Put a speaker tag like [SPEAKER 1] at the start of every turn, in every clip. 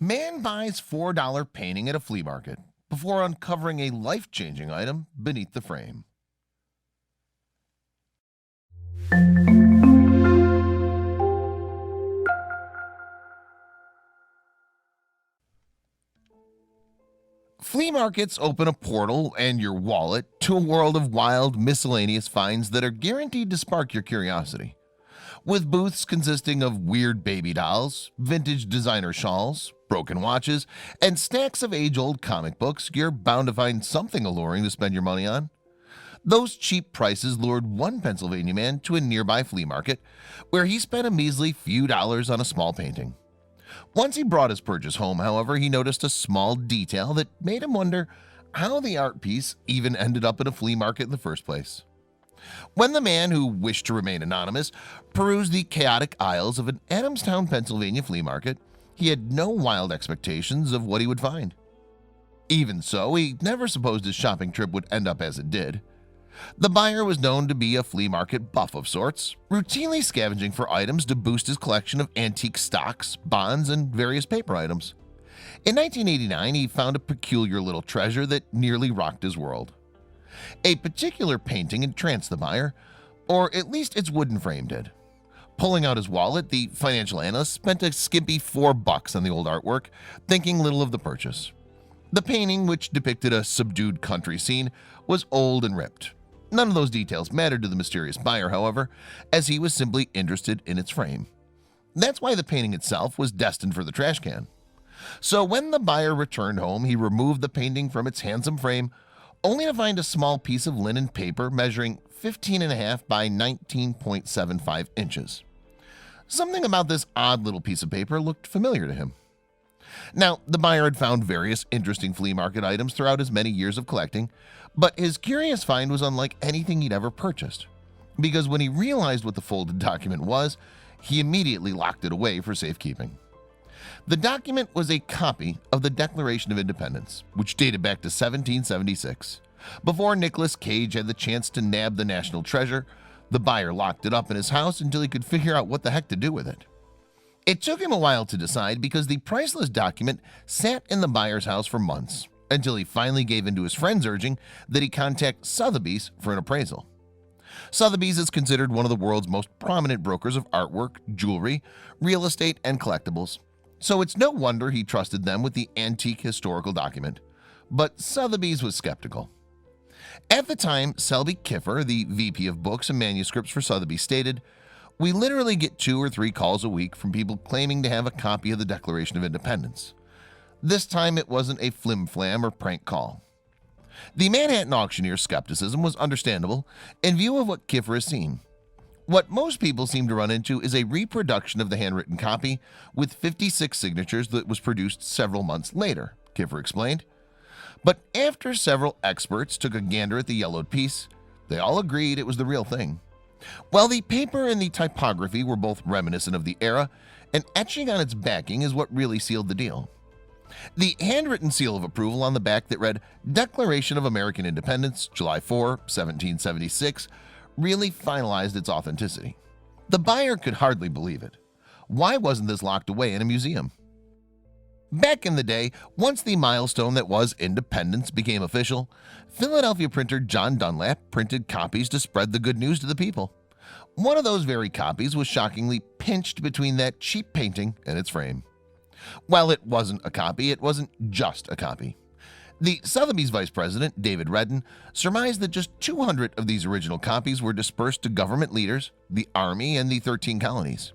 [SPEAKER 1] Man buys $4 painting at a flea market before uncovering a life-changing item beneath the frame. Flea markets open a portal and your wallet to a world of wild, miscellaneous finds that are guaranteed to spark your curiosity. With booths consisting of weird baby dolls, vintage designer shawls, broken watches, and stacks of age-old comic books, you're bound to find something alluring to spend your money on. Those cheap prices lured one Pennsylvania man to a nearby flea market, where he spent a measly few dollars on a small painting. Once he brought his purchase home, however, he noticed a small detail that made him wonder how the art piece even ended up at a flea market in the first place. When the man, who wished to remain anonymous, perused the chaotic aisles of an Adamstown, Pennsylvania flea market, he had no wild expectations of what he would find. Even so, he never supposed his shopping trip would end up as it did. The buyer was known to be a flea market buff of sorts, routinely scavenging for items to boost his collection of antique stocks, bonds, and various paper items. In 1989, he found a peculiar little treasure that nearly rocked his world. A particular painting entranced the buyer, or at least its wooden frame did. Pulling out his wallet, the financial analyst spent a skimpy $4 on the old artwork, thinking little of the purchase. The painting, which depicted a subdued country scene, was old and ripped. None of those details mattered to the mysterious buyer, however, as he was simply interested in its frame. That's why the painting itself was destined for the trash can. So when the buyer returned home, he removed the painting from its handsome frame, only to find a small piece of linen paper measuring 15.5 by 19.75 inches. Something about this odd little piece of paper looked familiar to him. Now, the buyer had found various interesting flea market items throughout his many years of collecting, but his curious find was unlike anything he'd ever purchased, because when he realized what the folded document was, he immediately locked it away for safekeeping. The document was a copy of the Declaration of Independence, which dated back to 1776. Before Nicholas Cage had the chance to nab the national treasure, the buyer locked it up in his house until he could figure out what the heck to do with it. It took him a while to decide, because the priceless document sat in the buyer's house for months, until he finally gave in to his friend's urging that he contact Sotheby's for an appraisal. Sotheby's is considered one of the world's most prominent brokers of artwork, jewelry, real estate, and collectibles, so it's no wonder he trusted them with the antique historical document. But Sotheby's was skeptical. At the time, Selby Kiffer, the VP of Books and Manuscripts for Sotheby's, stated, "We literally get 2 or 3 calls a week from people claiming to have a copy of the Declaration of Independence. This time it wasn't a flim-flam or prank call." The Manhattan auctioneer's skepticism was understandable in view of what Kiffer has seen. What most people seem to run into is a reproduction of the handwritten copy with 56 signatures that was produced several months later, Kiffer explained. But after several experts took a gander at the yellowed piece, they all agreed it was the real thing. While the paper and the typography were both reminiscent of the era, an etching on its backing is what really sealed the deal. The handwritten seal of approval on the back that read "Declaration of American Independence, July 4, 1776, really finalized its authenticity. The buyer could hardly believe it. Why wasn't this locked away in a museum? Back in the day, once the milestone that was independence became official, Philadelphia printer John Dunlap printed copies to spread the good news to the people. One of those very copies was shockingly pinched between that cheap painting and its frame. While it wasn't a copy, it wasn't just a copy. The Sotheby's vice president, David Redden, surmised that just 200 of these original copies were dispersed to government leaders, the army, and the 13 colonies.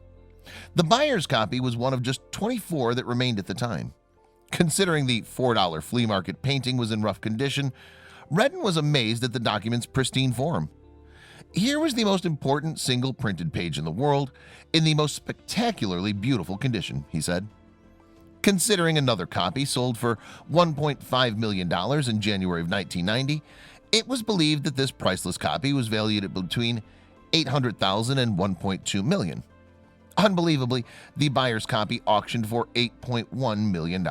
[SPEAKER 1] The buyer's copy was one of just 24 that remained at the time. Considering the $4 flea market painting was in rough condition, Redden was amazed at the document's pristine form. Here was the most important single printed page in the world, in the most spectacularly beautiful condition, he said. Considering another copy sold for $1.5 million in January of 1990, it was believed that this priceless copy was valued at between $800,000 and $1.2 million. Unbelievably, the buyer's copy auctioned for $8.1 million.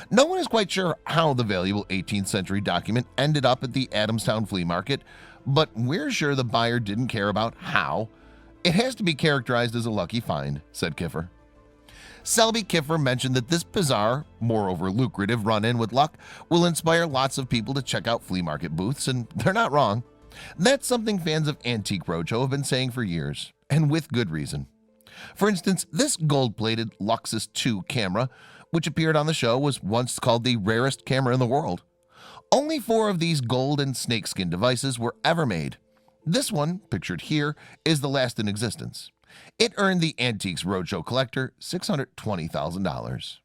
[SPEAKER 1] No one is quite sure how the valuable 18th century document ended up at the Adamstown flea market, but we're sure the buyer didn't care about how. It has to be characterized as a lucky find, said Kiffer. Selby Kiffer mentioned that this bizarre, moreover lucrative run-in with luck will inspire lots of people to check out flea market booths, and they're not wrong. That's something fans of Antique Roadshow have been saying for years, and with good reason. For instance, this gold-plated Luxus 2 camera, which appeared on the show, was once called the rarest camera in the world. Only 4 of these gold and snakeskin devices were ever made. This one, pictured here, is the last in existence. It earned the Antiques Roadshow collector $620,000.